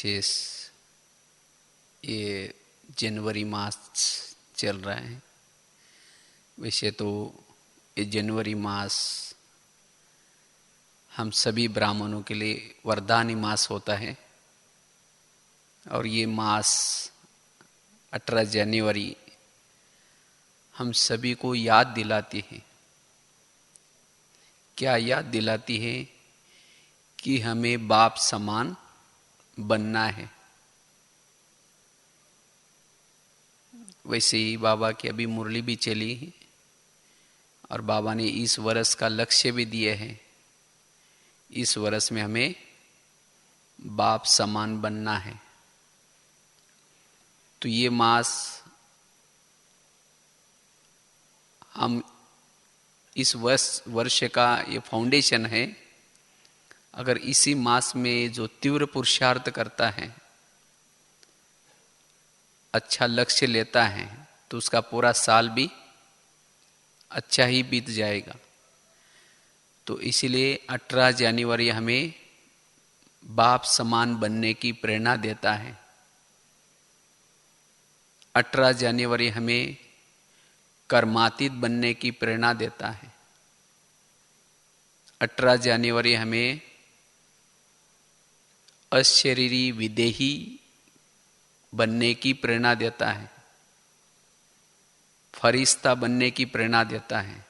विशेष ये जनवरी मास चल रहा है। वैसे तो ये जनवरी मास हम सभी ब्राह्मणों के लिए वरदानी मास होता है और ये मास 18 जनवरी हम सभी को याद दिलाती है। क्या याद दिलाती है? कि हमें बाप समान बनना है। वैसे ही बाबा की अभी मुरली भी चली है और बाबा ने इस वर्ष का लक्ष्य भी दिया है। इस वर्ष में हमें बाप समान बनना है। तो ये मास हम इस वर्ष का ये फाउंडेशन है। अगर इसी मास में जो तीव्र पुरुषार्थ करता है, अच्छा लक्ष्य लेता है, तो उसका पूरा साल भी अच्छा ही बीत जाएगा। तो इसलिए 18 जनवरी हमें बाप समान बनने की प्रेरणा देता है। 18 जनवरी हमें कर्मातीत बनने की प्रेरणा देता है। 18 जनवरी हमें अशरीरी विदेही बनने की प्रेरणा देता है, फरिश्ता बनने की प्रेरणा देता है।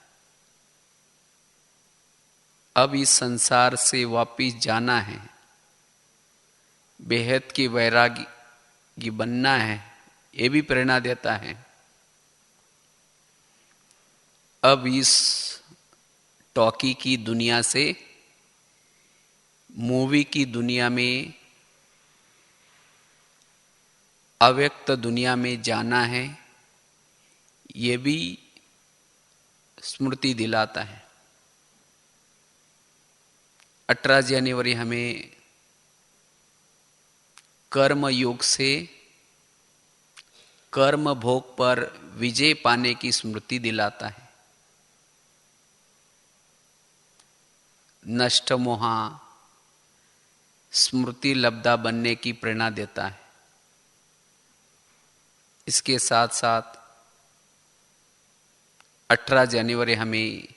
अब इस संसार से वापिस जाना है, बेहद की वैरागी बनना है, ये भी प्रेरणा देता है। अब इस टॉकी की दुनिया से मूवी की दुनिया में, अव्यक्त दुनिया में जाना है, ये भी स्मृति दिलाता है। 18 जनवरी हमें कर्म योग से कर्म भोग पर विजय पाने की स्मृति दिलाता है। नष्ट मोहा स्मृति लब्धा बनने की प्रेरणा देता है। इसके साथ साथ 18 जनवरी हमें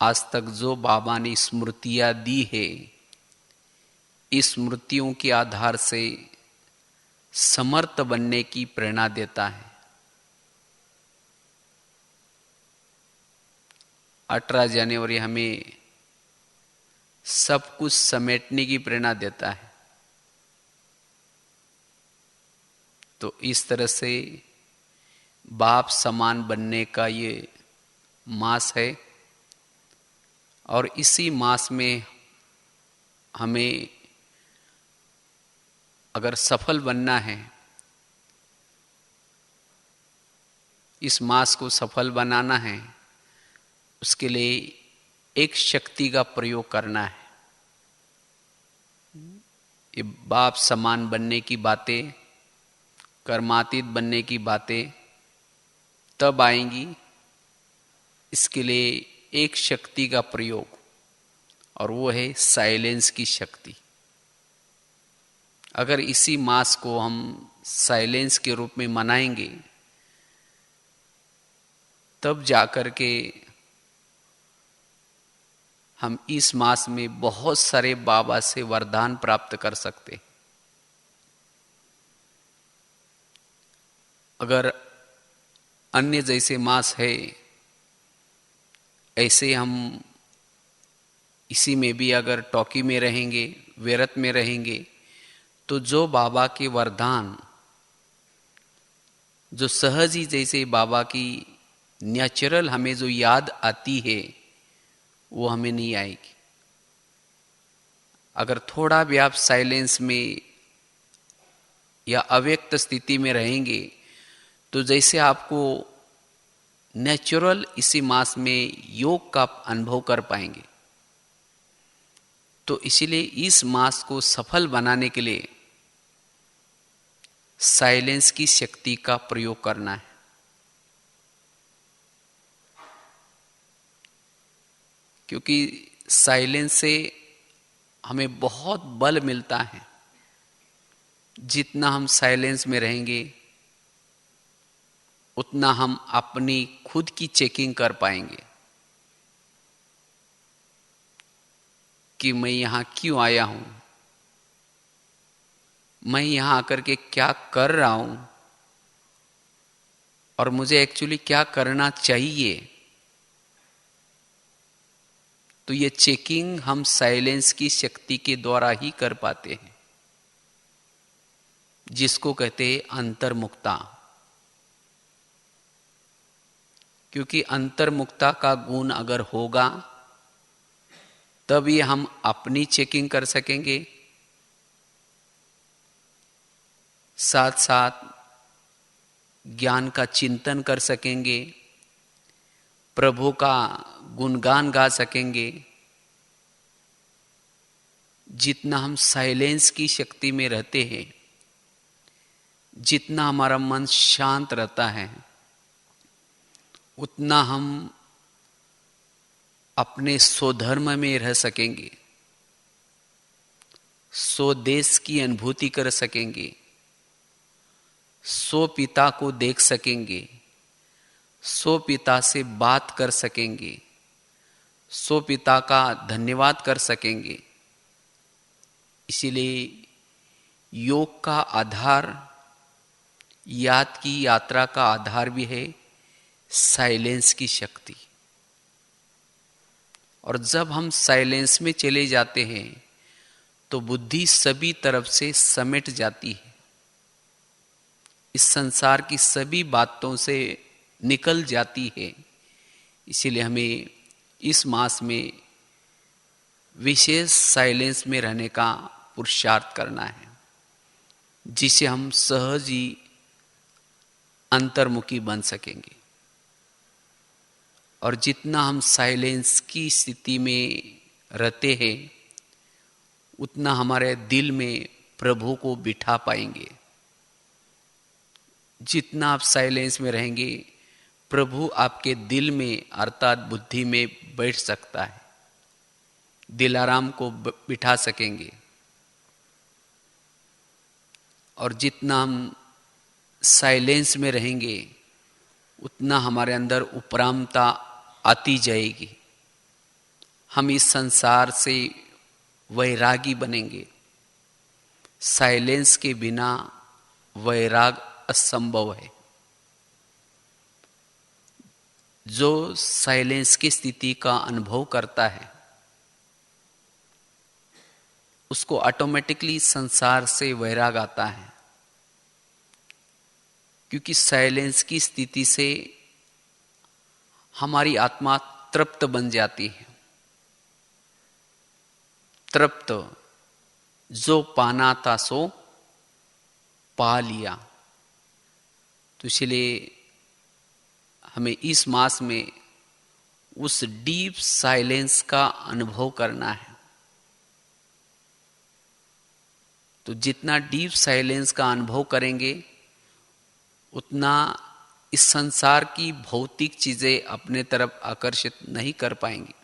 आज तक जो बाबा ने स्मृतियां दी है, इस स्मृतियों के आधार से समर्थ बनने की प्रेरणा देता है। 18 जनवरी हमें सब कुछ समेटने की प्रेरणा देता है। तो इस तरह से बाप समान बनने का ये मास है और इसी मास में हमें अगर सफल बनना है, इस मास को सफल बनाना है, उसके लिए एक शक्ति का प्रयोग करना है। ये बाप समान बनने की बातें, कर्मातीत बनने की बातें तब आएंगी, इसके लिए एक शक्ति का प्रयोग, और वो है साइलेंस की शक्ति। अगर इसी मास को हम साइलेंस के रूप में मनाएंगे, तब जाकर के हम इस मास में बहुत सारे बाबा से वरदान प्राप्त कर सकते। अगर अन्य जैसे मास है, ऐसे हम इसी में भी अगर टॉकी में रहेंगे, व्यरत में रहेंगे, तो जो बाबा के वरदान, जो सहज ही जैसे बाबा की नेचुरल हमें जो याद आती है, वो हमें नहीं आएगी। अगर थोड़ा भी आप साइलेंस में या अव्यक्त स्थिति में रहेंगे, तो जैसे आपको नेचुरल इसी मास में योग का अनुभव कर पाएंगे। तो इसीलिए इस मास को सफल बनाने के लिए साइलेंस की शक्ति का प्रयोग करना है। क्योंकि साइलेंस से हमें बहुत बल मिलता है। जितना हम साइलेंस में रहेंगे उतना हम अपनी खुद की चेकिंग कर पाएंगे कि मैं यहां क्यों आया हूं, मैं यहां आकर के क्या कर रहा हूं और मुझे एक्चुअली क्या करना चाहिए। तो ये चेकिंग हम साइलेंस की शक्ति के द्वारा ही कर पाते हैं, जिसको कहते हैं अंतर्मुक्ता। क्योंकि अंतर्मुक्ता का गुण अगर होगा तभी हम अपनी चेकिंग कर सकेंगे, साथ साथ ज्ञान का चिंतन कर सकेंगे, प्रभु का गुणगान गा सकेंगे। जितना हम साइलेंस की शक्ति में रहते हैं, जितना हमारा मन शांत रहता है, उतना हम अपने स्वधर्म में रह सकेंगे, स्वदेश की अनुभूति कर सकेंगे, सो पिता को देख सकेंगे, सो पिता से बात कर सकेंगे, सो पिता का धन्यवाद कर सकेंगे। इसीलिए योग का आधार, याद की यात्रा का आधार भी है साइलेंस की शक्ति। और जब हम साइलेंस में चले जाते हैं तो बुद्धि सभी तरफ से समेट जाती है, इस संसार की सभी बातों से निकल जाती है। इसीलिए हमें इस मास में विशेष साइलेंस में रहने का पुरुषार्थ करना है, जिसे हम सहज ही अंतर्मुखी बन सकेंगे। और जितना हम साइलेंस की स्थिति में रहते हैं उतना हमारे दिल में प्रभु को बिठा पाएंगे। जितना आप साइलेंस में रहेंगे प्रभु आपके दिल में अर्थात बुद्धि में बैठ सकता है, दिलाराम को बिठा सकेंगे। और जितना हम साइलेंस में रहेंगे उतना हमारे अंदर उपरामता आती जाएगी, हम इस संसार से वैरागी बनेंगे। साइलेंस के बिना वैराग असंभव है। जो साइलेंस की स्थिति का अनुभव करता है उसको ऑटोमेटिकली संसार से वैराग आता है, क्योंकि साइलेंस की स्थिति से हमारी आत्मा तृप्त बन जाती है। तृप्त, जो पाना था सो पा लिया। तो इसलिए हमें इस मास में उस डीप साइलेंस का अनुभव करना है। तो जितना डीप साइलेंस का अनुभव करेंगे उतना इस संसार की भौतिक चीजें अपने तरफ आकर्षित नहीं कर पाएंगी।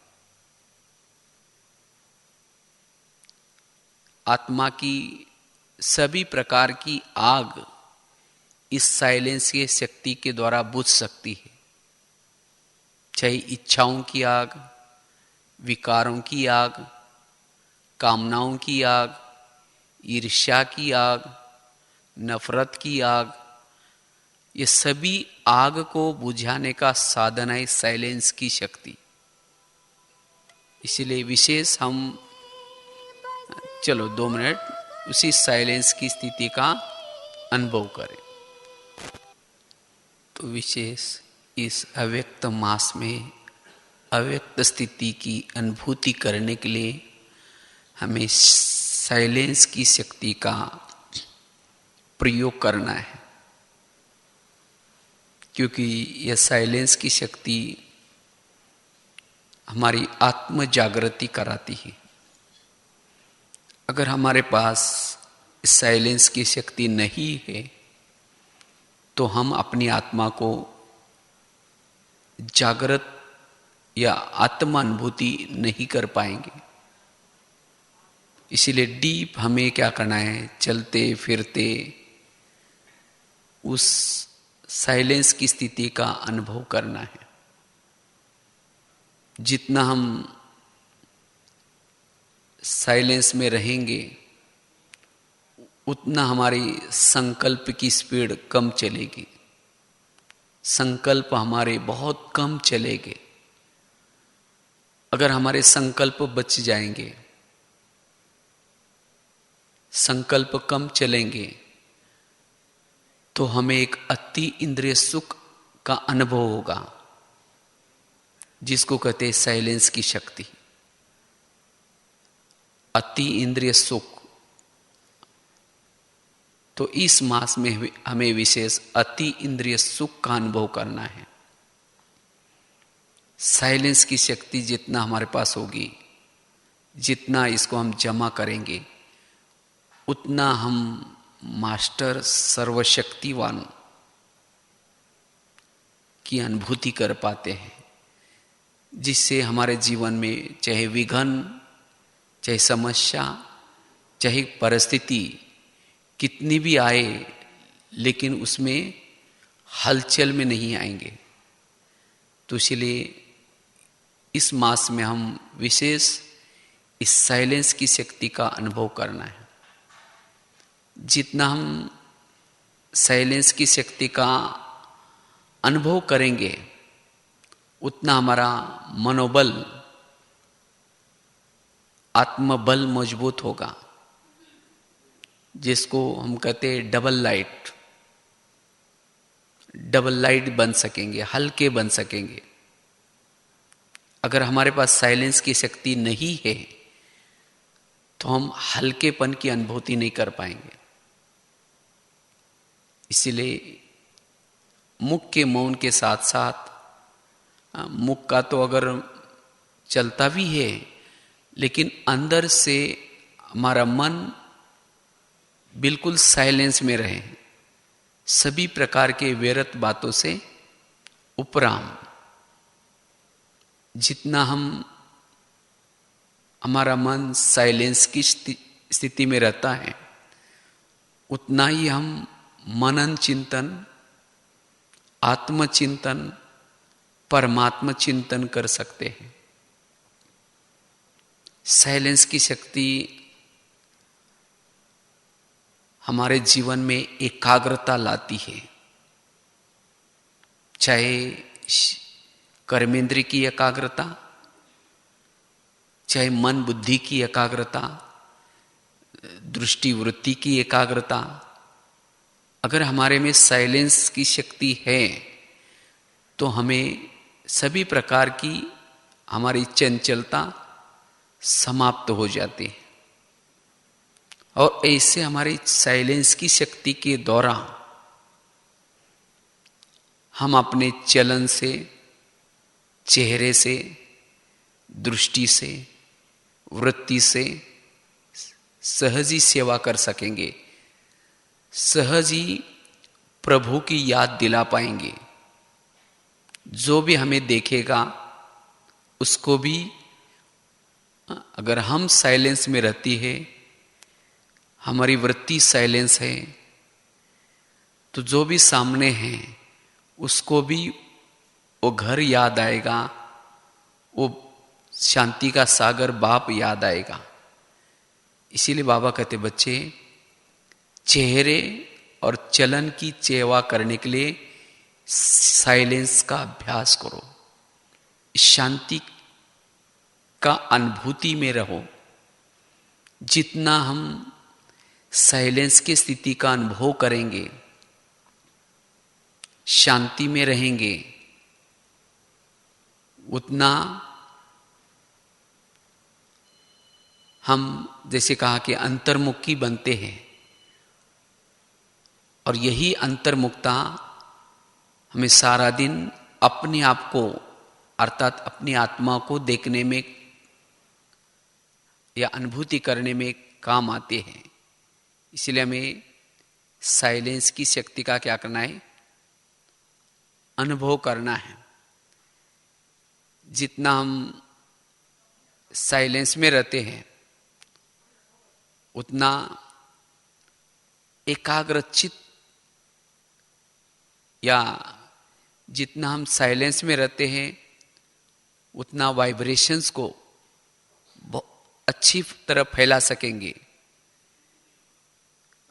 आत्मा की सभी प्रकार की आग इस साइलेंस की शक्ति के द्वारा बुझ सकती है, चाहे इच्छाओं की आग, विकारों की आग, कामनाओं की आग, ईर्ष्या की आग, नफरत की आग। ये सभी आग को बुझाने का साधन है साइलेंस की शक्ति। इसलिए विशेष हम चलो 2 मिनट उसी साइलेंस की स्थिति का अनुभव करें। तो विशेष इस अव्यक्त मास में अव्यक्त स्थिति की अनुभूति करने के लिए हमें साइलेंस की शक्ति का प्रयोग करना है, क्योंकि यह साइलेंस की शक्ति हमारी आत्म जागृति कराती है। अगर हमारे पास साइलेंस की शक्ति नहीं है तो हम अपनी आत्मा को जागृत या आत्मानुभूति नहीं कर पाएंगे। इसीलिए डीप हमें क्या करना है, चलते फिरते उस साइलेंस की स्थिति का अनुभव करना है। जितना हम साइलेंस में रहेंगे उतना हमारी संकल्प की स्पीड कम चलेगी, संकल्प हमारे बहुत कम चलेंगे। अगर हमारे संकल्प बच जाएंगे, संकल्प कम चलेंगे, तो हमें एक अति इंद्रिय सुख का अनुभव होगा, जिसको कहते हैं साइलेंस की शक्ति। अति इंद्रिय सुख। तो इस मास में हमें विशेष अति इंद्रिय सुख का अनुभव करना है। साइलेंस की शक्ति जितना हमारे पास होगी, जितना इसको हम जमा करेंगे, उतना हम मास्टर सर्वशक्तिवान की अनुभूति कर पाते हैं, जिससे हमारे जीवन में चाहे विघ्न, चाहे समस्या, चाहे परिस्थिति कितनी भी आए, लेकिन उसमें हलचल में नहीं आएंगे। तो इसलिए इस मास में हम विशेष इस साइलेंस की शक्ति का अनुभव करना है। जितना हम साइलेंस की शक्ति का अनुभव करेंगे, उतना हमारा मनोबल, आत्मबल मजबूत होगा, जिसको हम कहते हैं डबल लाइट बन सकेंगे, हल्के बन सकेंगे। अगर हमारे पास साइलेंस की शक्ति नहीं है तो हम हल्केपन की अनुभूति नहीं कर पाएंगे। इसीलिए मुख के मौन के साथ साथ, मुख का तो अगर चलता भी है, लेकिन अंदर से हमारा मन बिल्कुल साइलेंस में रहे, सभी प्रकार के व्यर्थ बातों से उपराम। जितना हमारा मन साइलेंस की स्थिति में रहता है, उतना ही हम मनन चिंतन, आत्मचिंतन, परमात्म चिंतन कर सकते हैं। साइलेंस की शक्ति हमारे जीवन में एकाग्रता लाती है, चाहे कर्मेंद्र की एकाग्रता, चाहे मन बुद्धि की एकाग्रता, दृष्टि वृत्ति की एकाग्रता। अगर हमारे में साइलेंस की शक्ति है तो हमें सभी प्रकार की हमारी चंचलता समाप्त हो जाती है। और ऐसे हमारी साइलेंस की शक्ति के द्वारा हम अपने चलन से, चेहरे से, दृष्टि से, वृत्ति से सहज ही सेवा कर सकेंगे, सहज ही प्रभु की याद दिला पाएंगे। जो भी हमें देखेगा उसको भी, अगर हम साइलेंस में रहती है, हमारी वृत्ति साइलेंस है, तो जो भी सामने है उसको भी वो घर याद आएगा, वो शांति का सागर बाप याद आएगा। इसीलिए बाबा कहते, बच्चे चेहरे और चलन की सेवा करने के लिए साइलेंस का अभ्यास करो, शांति का अनुभूति में रहो। जितना हम साइलेंस की स्थिति का अनुभव करेंगे, शांति में रहेंगे, उतना हम, जैसे कहा कि अंतर्मुखी बनते हैं। और यही अंतर्मुखता हमें सारा दिन अपने आप को, अर्थात अपनी आत्मा को देखने में या अनुभूति करने में काम आते हैं। इसलिए हमें साइलेंस की शक्ति का क्या करना है, अनुभव करना है। जितना हम साइलेंस में रहते हैं उतना एकाग्रचित, या जितना हम साइलेंस में रहते हैं उतना वाइब्रेशंस को अच्छी तरह फैला सकेंगे।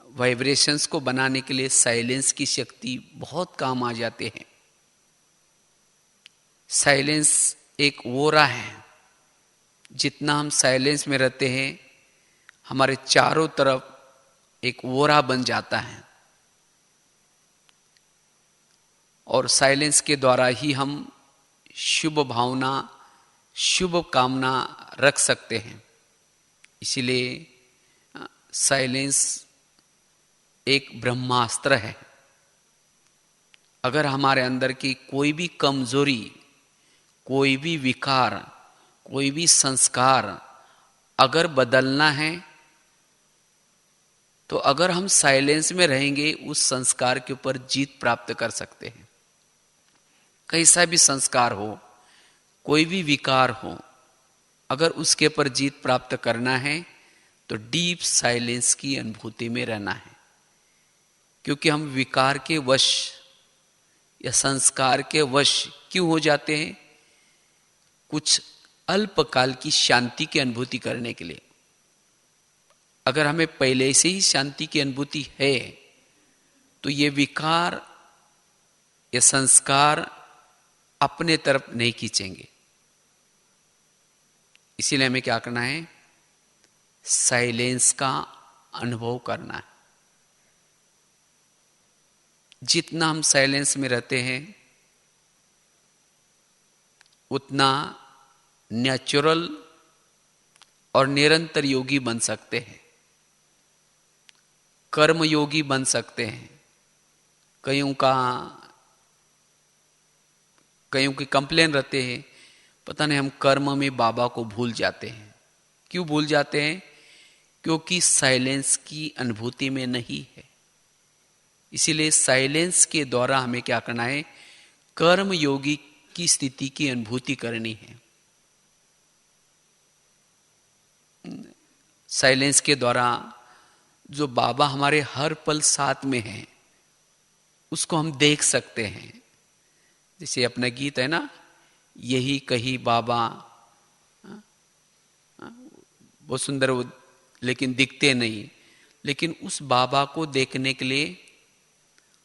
वाइब्रेशंस को बनाने के लिए साइलेंस की शक्ति बहुत काम आ जाते हैं। साइलेंस एक ओरा है, जितना हम साइलेंस में रहते हैं हमारे चारों तरफ एक ओरा बन जाता है, और साइलेंस के द्वारा ही हम शुभ भावना, शुभ कामना रख सकते हैं। इसीलिए साइलेंस एक ब्रह्मास्त्र है। अगर हमारे अंदर की कोई भी कमजोरी, कोई भी विकार, कोई भी संस्कार अगर बदलना है, तो अगर हम साइलेंस में रहेंगे उस संस्कार के ऊपर जीत प्राप्त कर सकते हैं। कैसा भी संस्कार हो, कोई भी विकार हो, अगर उसके ऊपर जीत प्राप्त करना है तो डीप साइलेंस की अनुभूति में रहना है। क्योंकि हम विकार के वश या संस्कार के वश क्यों हो जाते हैं? कुछ अल्पकाल की शांति की अनुभूति करने के लिए। अगर हमें पहले से ही शांति की अनुभूति है तो ये विकार, ये संस्कार अपने तरफ नहीं खींचेंगे। इसीलिए हमें क्या करना है? साइलेंस का अनुभव करना है। जितना हम साइलेंस में रहते हैं उतना नेचुरल और निरंतर योगी बन सकते हैं, कर्म योगी बन सकते हैं। कईयों की कंप्लेन रहते हैं, पता नहीं हम कर्म में बाबा को भूल जाते हैं। क्यों भूल जाते हैं? क्योंकि साइलेंस की अनुभूति में नहीं है। इसीलिए साइलेंस के द्वारा हमें क्या करना है? कर्म योगी की स्थिति की अनुभूति करनी है। साइलेंस के द्वारा जो बाबा हमारे हर पल साथ में है उसको हम देख सकते हैं। जैसे अपना गीत है ना, यही कही बाबा, वो सुंदर, वो लेकिन दिखते नहीं। लेकिन उस बाबा को देखने के लिए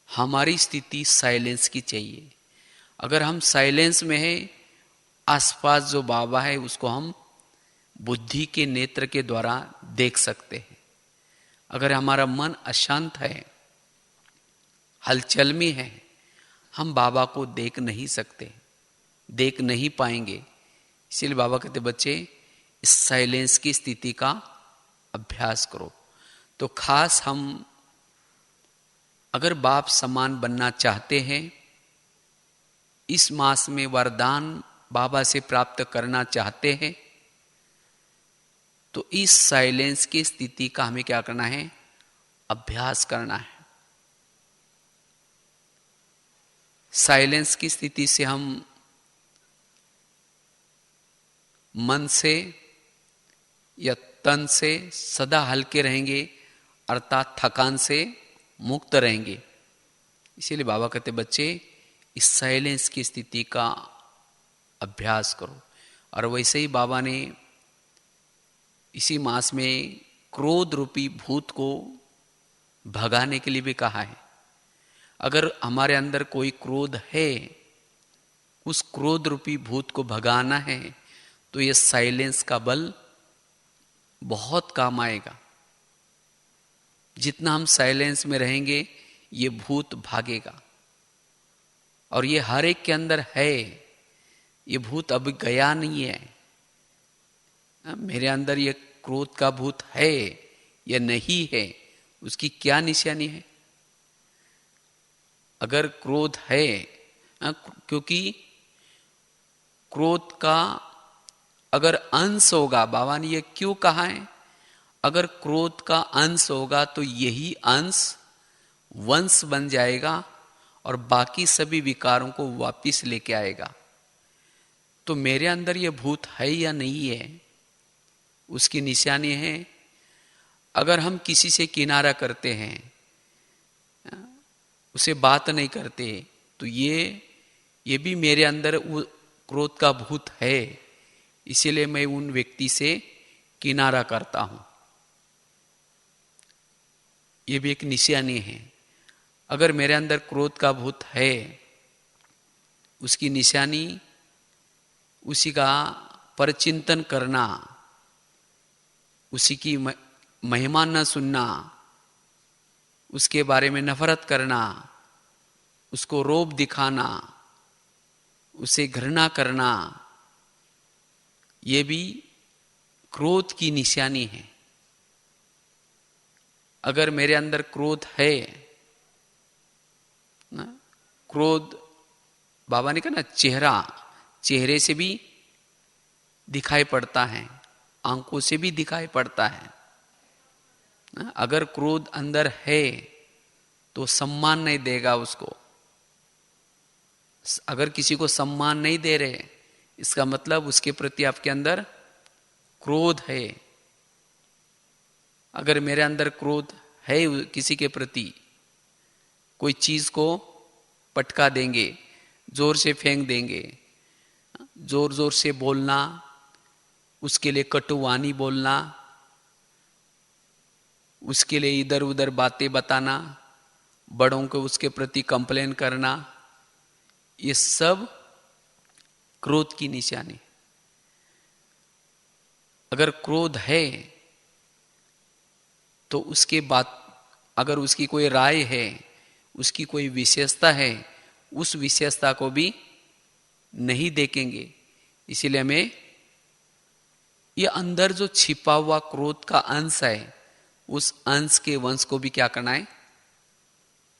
हमारी स्थिति साइलेंस की चाहिए। अगर हम साइलेंस में हैं, आसपास जो बाबा है उसको हम बुद्धि के नेत्र के द्वारा देख सकते हैं। अगर हमारा मन अशांत है, हलचल में है, हम बाबा को देख नहीं सकते, देख नहीं पाएंगे। इसीलिए बाबा कहते बच्चे इस साइलेंस की स्थिति का अभ्यास करो। तो खास हम अगर बाप समान बनना चाहते हैं, इस मास में वरदान बाबा से प्राप्त करना चाहते हैं, तो इस साइलेंस की स्थिति का हमें क्या करना है? अभ्यास करना है। साइलेंस की स्थिति से हम मन से या तन से सदा हल्के रहेंगे, अर्थात थकान से मुक्त रहेंगे। इसीलिए बाबा कहते बच्चे इस साइलेंस की स्थिति का अभ्यास करो। और वैसे ही बाबा ने इसी मास में क्रोध रूपी भूत को भगाने के लिए भी कहा है। अगर हमारे अंदर कोई क्रोध है, उस क्रोध रूपी भूत को भगाना है, तो यह साइलेंस का बल बहुत काम आएगा। जितना हम साइलेंस में रहेंगे ये भूत भागेगा। और ये हर एक के अंदर है, ये भूत अभी गया नहीं है। मेरे अंदर ये क्रोध का भूत है या नहीं है, उसकी क्या निशानी है? अगर क्रोध है, क्योंकि क्रोध का अगर अंश होगा, बाबा ने ये क्यों कहा है? अगर क्रोध का अंश होगा तो यही अंश वंश बन जाएगा और बाकी सभी विकारों को वापिस लेके आएगा। तो मेरे अंदर ये भूत है या नहीं है, उसकी निशानी है अगर हम किसी से किनारा करते हैं, उसे बात नहीं करते, तो ये भी मेरे अंदर वो क्रोध का भूत है, इसीलिए मैं उन व्यक्ति से किनारा करता हूं। ये भी एक निशानी है। अगर मेरे अंदर क्रोध का भूत है, उसकी निशानी उसी का परचिंतन करना, उसी की महिमा न सुनना, उसके बारे में नफरत करना, उसको रोब दिखाना, उसे घृणा करना, ये भी क्रोध की निशानी है। अगर मेरे अंदर क्रोध है ना, क्रोध बाबा ने कहा ना, चेहरे से भी दिखाई पड़ता है, आंखों से भी दिखाई पड़ता है ना। अगर क्रोध अंदर है तो सम्मान नहीं देगा उसको। अगर किसी को सम्मान नहीं दे रहे, इसका मतलब उसके प्रति आपके अंदर क्रोध है। अगर मेरे अंदर क्रोध है किसी के प्रति, कोई चीज को पटका देंगे, जोर से फेंक देंगे, जोर जोर से बोलना, उसके लिए कटुवाणी बोलना, उसके लिए इधर उधर बातें बताना, बड़ों को उसके प्रति कंप्लेन करना, ये सब क्रोध की निशानी। अगर क्रोध है तो उसके बाद अगर उसकी कोई राय है, उसकी कोई विशेषता है, उस विशेषता को भी नहीं देखेंगे। इसीलिए हमें ये अंदर जो छिपा हुआ क्रोध का अंश है, उस अंश के वंश को भी क्या करना है,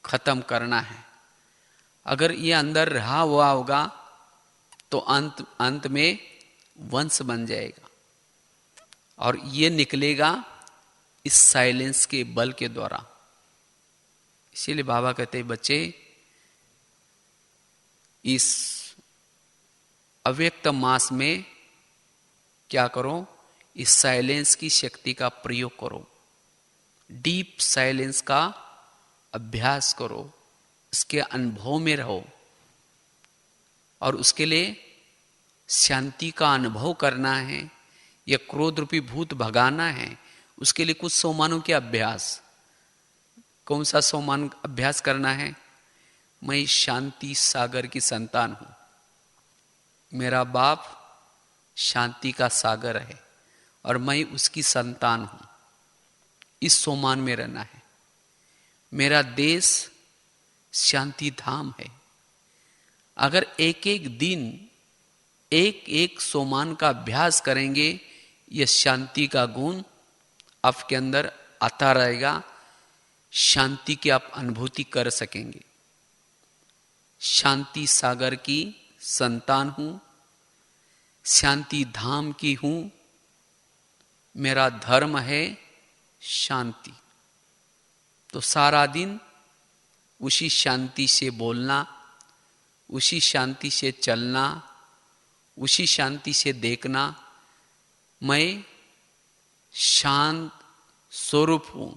खत्म करना है। अगर ये अंदर रहा हुआ होगा तो अंत में वंश बन जाएगा, और ये निकलेगा इस साइलेंस के बल के द्वारा। इसीलिए बाबा कहते हैं, बच्चे इस अव्यक्त मास में क्या करो, इस साइलेंस की शक्ति का प्रयोग करो, डीप साइलेंस का अभ्यास करो, इसके अनुभव में रहो। और उसके लिए शांति का अनुभव करना है, यह क्रोध रूपी भूत भगाना है। उसके लिए कुछ सोमानों के अभ्यास। कौन सा सोमान अभ्यास करना है? मैं शांति सागर की संतान हूं, मेरा बाप शांति का सागर है और मैं उसकी संतान हूं। इस सोमान में रहना है। मेरा देश शांति धाम है। अगर एक एक दिन एक एक सोमान का अभ्यास करेंगे, यह शांति का गुण आपके अंदर आता रहेगा। शांति की आप अनुभूति कर सकेंगे। शांति सागर की संतान हूं, शांति धाम की हूं, मेरा धर्म है शांति। तो सारा दिन उसी शांति से बोलना, उसी शांति से चलना, उसी शांति से देखना। मैं शांत स्वरूप हूं,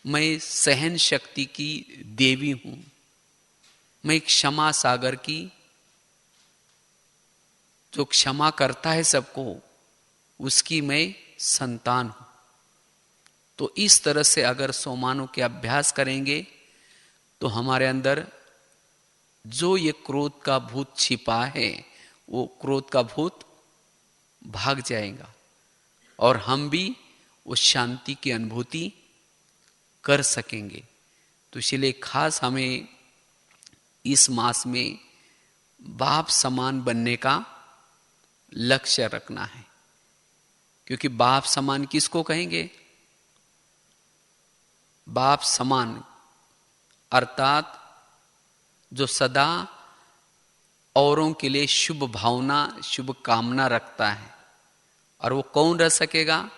मैं सहन शक्ति की देवी हूं, मैं क्षमा सागर की, जो क्षमा करता है सबको, उसकी मैं संतान हूं। तो इस तरह से अगर सोमानों के अभ्यास करेंगे तो हमारे अंदर जो ये क्रोध का भूत छिपा है, वो क्रोध का भूत भाग जाएगा और हम भी उस शांति की अनुभूति कर सकेंगे। तो इसलिए खास हमें इस मास में बाप समान बनने का लक्ष्य रखना है। क्योंकि बाप समान किसको कहेंगे? बाप समान अर्थात जो सदा औरों के लिए शुभ भावना, शुभ कामना रखता है। और वो कौन रह सकेगा?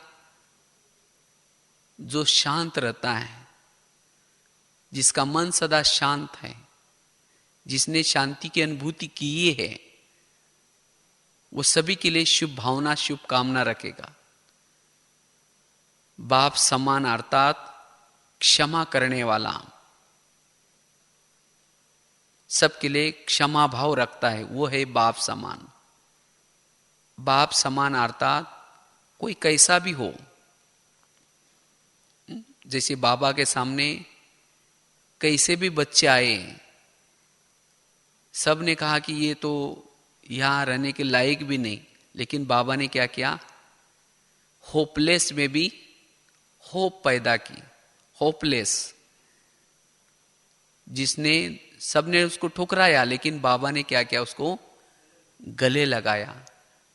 जो शांत रहता है, जिसका मन सदा शांत है, जिसने शांति की अनुभूति की है, वो सभी के लिए शुभ भावना, शुभ कामना रखेगा। बाप समान अर्थात क्षमा करने वाला, सबके लिए क्षमा भाव रखता है, वो है बाप समान। बाप समान अर्थात कोई कैसा भी हो, जैसे बाबा के सामने कैसे भी बच्चे आए, सब ने कहा कि ये तो यहां रहने के लायक भी नहीं, लेकिन बाबा ने क्या किया, होपलेस में भी होप पैदा की। होपलेस, जिसने सबने उसको ठुकराया, लेकिन बाबा ने क्या किया, उसको गले लगाया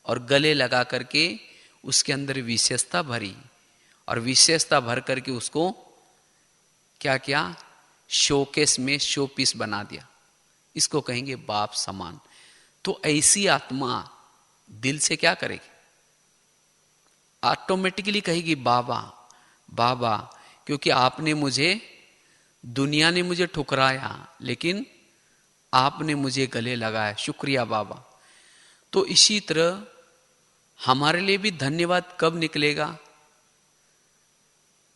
और गले लगा करके उसके अंदर विशेषता भरी और विशेषता भर करके उसको क्या किया, शोकेस में शो पीस बना दिया। इसको कहेंगे बाप समान। तो ऐसी आत्मा दिल से क्या करेगी, ऑटोमेटिकली कहेगी बाबा बाबा, क्योंकि आपने मुझे, दुनिया ने मुझे ठुकराया लेकिन आपने मुझे गले लगाया, शुक्रिया बाबा। तो इसी तरह हमारे लिए भी धन्यवाद कब निकलेगा,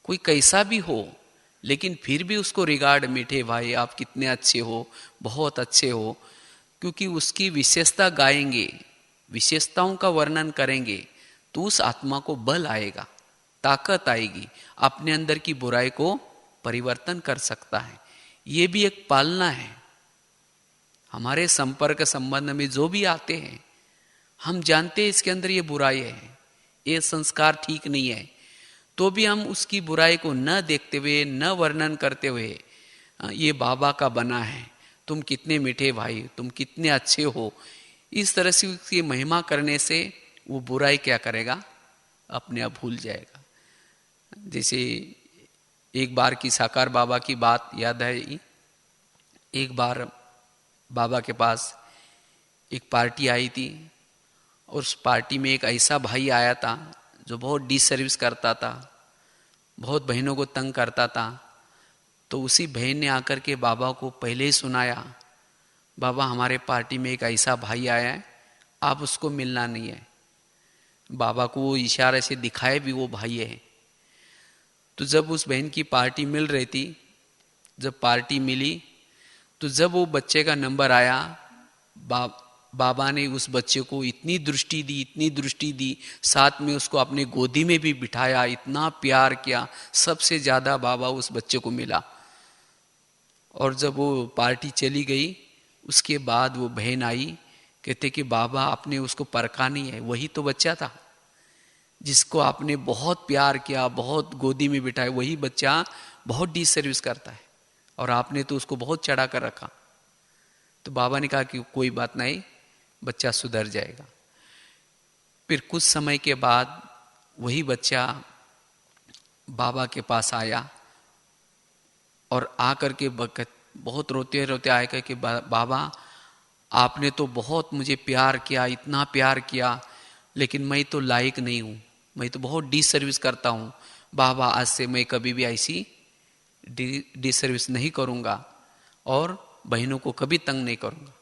कोई कैसा भी हो लेकिन फिर भी उसको रिगार्ड, मीठे भाई आप कितने अच्छे हो, बहुत अच्छे हो, क्योंकि उसकी विशेषता गाएंगे, विशेषताओं का वर्णन करेंगे, तो उस आत्मा को बल आएगा, ताकत आएगी, अपने अंदर की बुराई को परिवर्तन कर सकता है। ये भी एक पालना है। हमारे संपर्क संबंध में जो भी आते हैं, हम जानते हैं इसके अंदर ये बुराई है, ये संस्कार ठीक नहीं है, तो भी हम उसकी बुराई को न देखते हुए, न वर्णन करते हुए, ये बाबा का बना है, तुम कितने मीठे भाई, तुम कितने अच्छे हो, इस तरह से उसकी महिमा करने से वो बुराई क्या करेगा, अपने आप भूल जाएगा। जैसे एक बार की साकार बाबा की बात याद है। एक बार बाबा के पास एक पार्टी आई थी और उस पार्टी में एक ऐसा भाई आया था जो बहुत डिसर्विस करता था, बहुत बहनों को तंग करता था। तो उसी बहन ने आकर के बाबा को पहले ही सुनाया, बाबा हमारे पार्टी में एक ऐसा भाई आया है, आप उसको मिलना नहीं है। बाबा को वो इशारे से दिखाए भी वो भाई है। तो जब उस बहन की पार्टी मिल रही थी, जब पार्टी मिली, तो जब वो बच्चे का नंबर आया, बाबा ने उस बच्चे को इतनी दृष्टि दी, इतनी दृष्टि दी, साथ में उसको अपने गोदी में भी बिठाया, इतना प्यार किया। सबसे ज्यादा बाबा उस बच्चे को मिला। और जब वो पार्टी चली गई, उसके बाद वो बहन आई, कहते कि बाबा आपने उसको परखा नहीं है, वही तो बच्चा था जिसको आपने बहुत प्यार किया, बहुत गोदी में बिठाया, वही बच्चा बहुत डिसर्विस करता है और आपने तो उसको बहुत चढ़ा कर रखा। तो बाबा ने कहा कि कोई बात नहीं, बच्चा सुधर जाएगा। फिर कुछ समय के बाद वही बच्चा बाबा के पास आया और आकर के बहुत रोते रोते आएगा कि बाबा आपने तो बहुत मुझे प्यार किया, इतना प्यार किया, लेकिन मैं तो लायक नहीं हूं, मैं तो बहुत डिसर्विस करता हूं। बाबा आज से मैं कभी भी ऐसी डिसर्विस नहीं करूंगा और बहनों को कभी तंग नहीं करूंगा।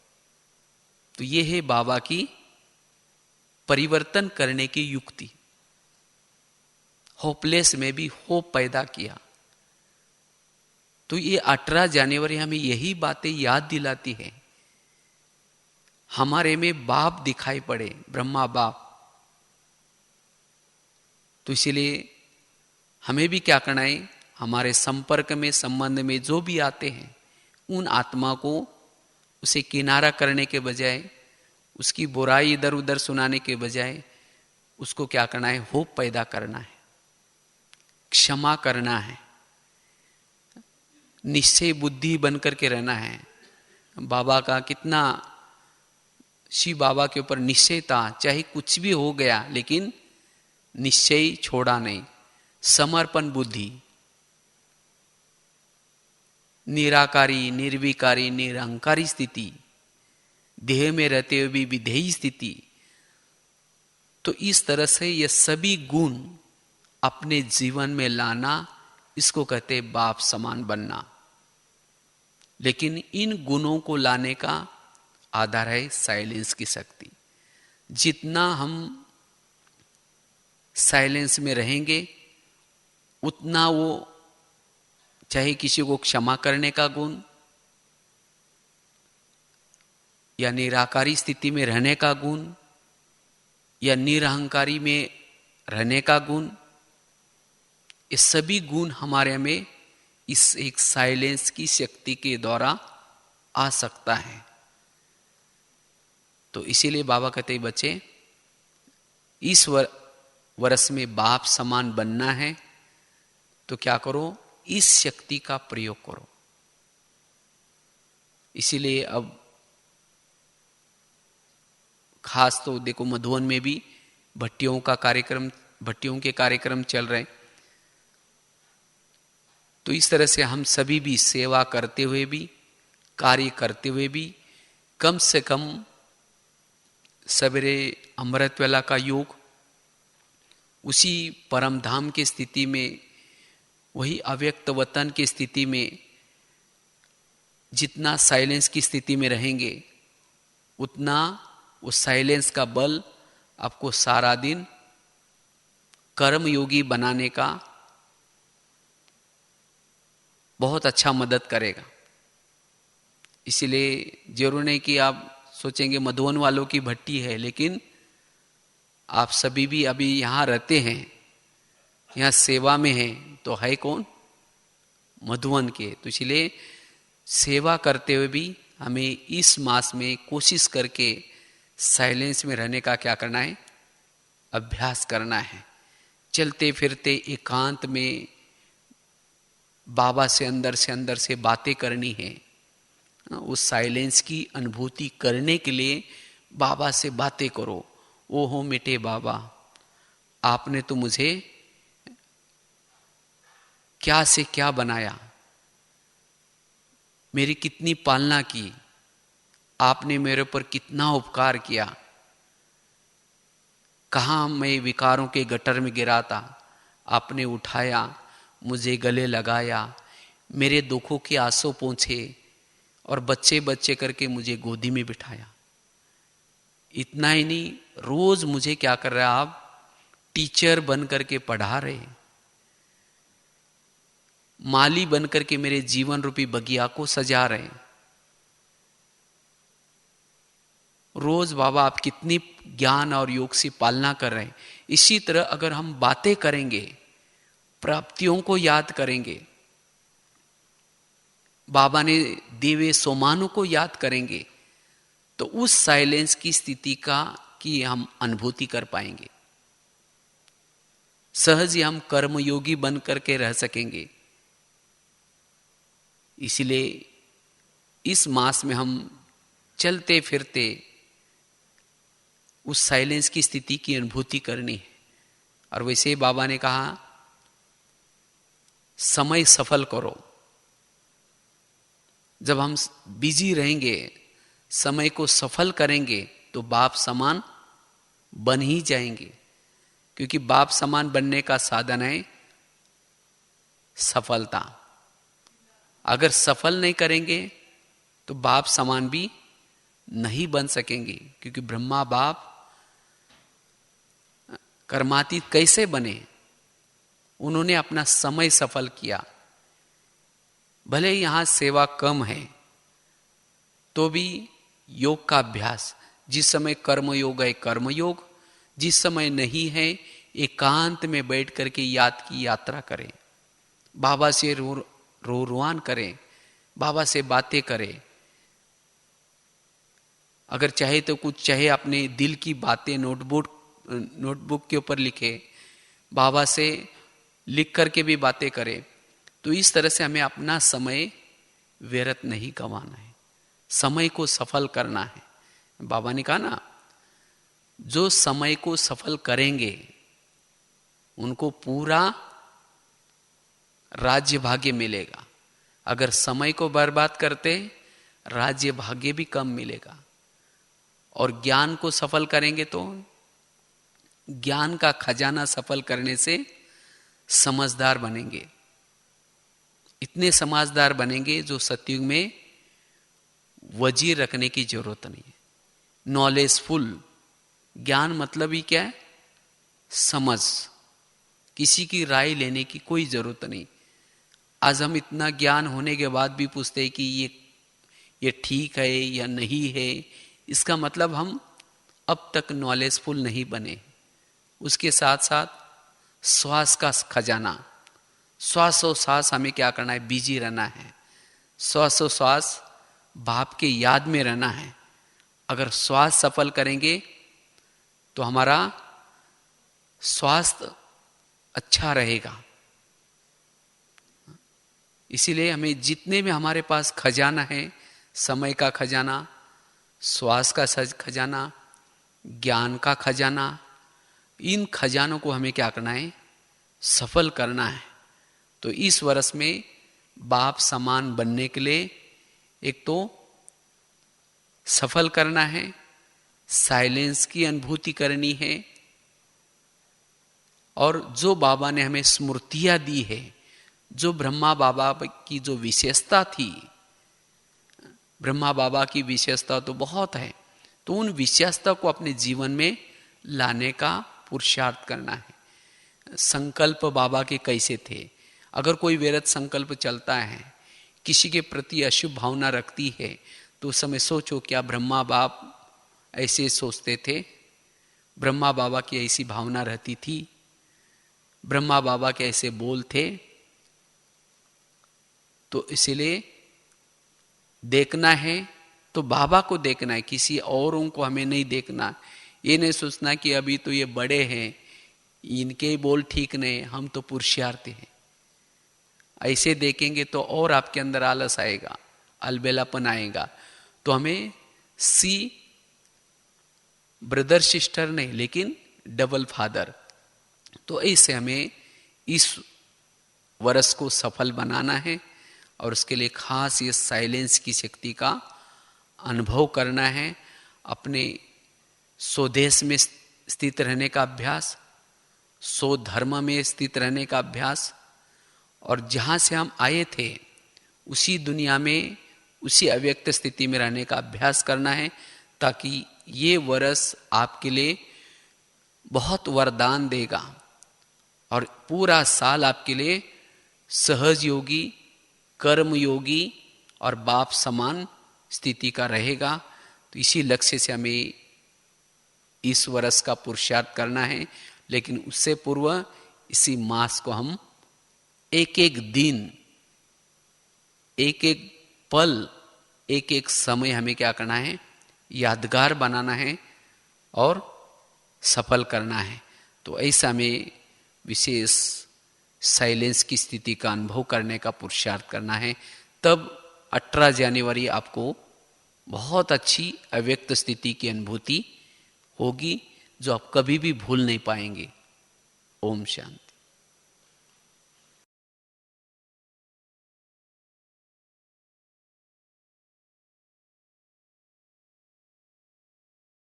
तो ये है बाबा की परिवर्तन करने की युक्ति। होपलेस में भी होप पैदा किया। तो ये 18 जनवरी हमें यही बातें याद दिलाती है। हमारे में बाप दिखाई पड़े, ब्रह्मा बाप। तो इसीलिए हमें भी क्या करना है, हमारे संपर्क में संबंध में जो भी आते हैं, उन आत्मा को उसे किनारा करने के बजाय, उसकी बुराई इधर उधर सुनाने के बजाय उसको क्या करना है, होप पैदा करना है, क्षमा करना है, निश्चय बुद्धि बन करके रहना है। बाबा का कितना, शिव बाबा के ऊपर निश्चय था, चाहे कुछ भी हो गया लेकिन निश्चय छोड़ा नहीं, समर्पण बुद्धि, निराकारी, निर्विकारी, निरंकारी स्थिति, देह में रहते हुए भी विधेयी स्थिति। तो इस तरह से ये सभी गुण अपने जीवन में लाना, इसको कहते बाप समान बनना। लेकिन इन गुणों को लाने का आधार है साइलेंस की शक्ति। जितना हम साइलेंस में रहेंगे उतना वो, चाहे किसी को क्षमा करने का गुण या निराकारी स्थिति में रहने का गुण या निरहंकारी में रहने का गुण, ये सभी गुण हमारे में इस एक साइलेंस की शक्ति के द्वारा आ सकता है। तो इसीलिए बाबा कहते हैं बच्चे, इस वर्ष में बाप समान बनना है तो क्या करो, इस शक्ति का प्रयोग करो। इसीलिए अब खास तो देखो मधुबन में भी भट्टियों के कार्यक्रम चल रहे हैं। तो इस तरह से हम सभी भी सेवा करते हुए भी, कार्य करते हुए भी, कम से कम सवेरे अमृत वेला का योग, उसी परम धाम की स्थिति में, वही अव्यक्त वतन की स्थिति में जितना साइलेंस की स्थिति में रहेंगे, उतना उस साइलेंस का बल आपको सारा दिन कर्म योगी बनाने का बहुत अच्छा मदद करेगा। इसीलिए जरूर नहीं कि आप सोचेंगे मधुबन वालों की भट्टी है, लेकिन आप सभी भी अभी यहाँ रहते हैं, यहाँ सेवा में हैं, तो है कौन, मधुबन के। तो इसलिए सेवा करते हुए भी हमें इस मास में कोशिश करके साइलेंस में रहने का क्या करना है, अभ्यास करना है। चलते फिरते एकांत में बाबा से अंदर से बातें करनी है। उस साइलेंस की अनुभूति करने के लिए बाबा से बातें करो। ओ हो मिटे बाबा, आपने तो मुझे क्या से क्या बनाया, मेरी कितनी पालना की, आपने मेरे पर कितना उपकार किया। कहाँ मैं विकारों के गटर में गिरा था, आपने उठाया, मुझे गले लगाया, मेरे दुखों के आंसू पोंछे और बच्चे बच्चे करके मुझे गोदी में बिठाया। इतना ही नहीं, रोज मुझे क्या कर रहा है, आप टीचर बन करके पढ़ा रहे, माली बन करके मेरे जीवन रूपी बगिया को सजा रहे। रोज बाबा आप कितनी ज्ञान और योग से पालना कर रहे हैं। इसी तरह अगर हम बातें करेंगे, प्राप्तियों को याद करेंगे, बाबा ने दिए सोमानों को याद करेंगे, तो उस साइलेंस की स्थिति की हम अनुभूति कर पाएंगे। सहज ही हम कर्मयोगी बन करके रह सकेंगे। इसलिए इस मास में हम चलते फिरते उस साइलेंस की स्थिति की अनुभूति करनी है। और वैसे बाबा ने कहा, समय सफल करो। जब हम बिजी रहेंगे, समय को सफल करेंगे, तो बाप समान बन ही जाएंगे। क्योंकि बाप समान बनने का साधन है सफलता। अगर सफल नहीं करेंगे तो बाप समान भी नहीं बन सकेंगे। क्योंकि ब्रह्मा बाप कर्मातीत कैसे बने, उन्होंने अपना समय सफल किया। भले यहां सेवा कम है तो भी योग का अभ्यास, जिस समय कर्म योग है कर्म योग, जिस समय नहीं है एकांत में बैठ करके याद की यात्रा करें, बाबा से रोवान करें, बाबा से बातें करें। अगर चाहे तो कुछ, चाहे अपने दिल की बातें नोटबुक के ऊपर लिखे, बाबा से लिख करके भी बातें करें। तो इस तरह से हमें अपना समय व्यर्थ नहीं गंवाना है, समय को सफल करना है। बाबा ने कहा ना, जो समय को सफल करेंगे उनको पूरा राज्य भाग्य मिलेगा। अगर समय को बर्बाद करते, राज्य भाग्य भी कम मिलेगा। और ज्ञान को सफल करेंगे तो ज्ञान का खजाना सफल करने से समझदार बनेंगे। इतने समझदार बनेंगे जो सतयुग में वजीर रखने की जरूरत नहीं है। नॉलेजफुल, ज्ञान मतलब ही क्या है, समझ, किसी की राय लेने की कोई जरूरत नहीं। आज हम इतना ज्ञान होने के बाद भी पूछते हैं कि ये ठीक है या नहीं है, इसका मतलब हम अब तक नॉलेजफुल नहीं बने। उसके साथ साथ श्वास का खजाना, श्वास हमें क्या करना है, बिजी रहना है। श्वास बाप के याद में रहना है। अगर श्वास सफल करेंगे तो हमारा स्वास्थ्य अच्छा रहेगा। इसीलिए हमें जितने भी हमारे पास खजाना है, समय का खजाना, श्वास का खजाना, ज्ञान का खजाना, इन खजानों को हमें क्या करना है, सफल करना है। तो इस वर्ष में बाप समान बनने के लिए एक तो सफल करना है, साइलेंस की अनुभूति करनी है, और जो बाबा ने हमें स्मृतियां दी है, जो ब्रह्मा बाबा की जो विशेषता थी, ब्रह्मा बाबा की विशेषता तो बहुत है, तो उन विशेषता को अपने जीवन में लाने का पुरुषार्थ करना है। संकल्प बाबा के कैसे थे, अगर कोई व्यर्थ संकल्प चलता है, किसी के प्रति अशुभ भावना रखती है, तो उस समय सोचो क्या ब्रह्मा बाप ऐसे सोचते थे? ब्रह्मा बाबा की ऐसी भावना रहती थी? ब्रह्मा बाबा के ऐसे बोल थे? तो इसलिए देखना है तो बाबा को देखना है, किसी औरों को हमें नहीं देखना। ये नहीं सोचना कि अभी तो ये बड़े हैं, इनके बोल ठीक नहीं, हम तो पुरुषार्थी हैं। ऐसे देखेंगे तो और आपके अंदर आलस आएगा, अलबेलापन आएगा। तो हमें सी ब्रदर सिस्टर नहीं, लेकिन डबल फादर। तो ऐसे हमें इस वर्ष को सफल बनाना है, और उसके लिए खास ये साइलेंस की शक्ति का अनुभव करना है। अपने स्वदेश में स्थित रहने का अभ्यास, स्वधर्म में स्थित रहने का अभ्यास, और जहाँ से हम आए थे उसी दुनिया में, उसी अव्यक्त स्थिति में रहने का अभ्यास करना है, ताकि ये वर्ष आपके लिए बहुत वरदान देगा और पूरा साल आपके लिए सहज योगी, कर्म योगी और बाप समान स्थिति का रहेगा। तो इसी लक्ष्य से हमें इस वर्ष का पुरुषार्थ करना है। लेकिन उससे पूर्व इसी मास को हम एक एक दिन, एक एक पल, एक एक समय हमें क्या करना है, यादगार बनाना है और सफल करना है। तो ऐसा हमें विशेष साइलेंस की स्थिति का अनुभव करने का पुरुषार्थ करना है। तब 18 जनवरी आपको बहुत अच्छी अव्यक्त स्थिति की अनुभूति होगी, जो आप कभी भी भूल नहीं पाएंगे। ओम शांति।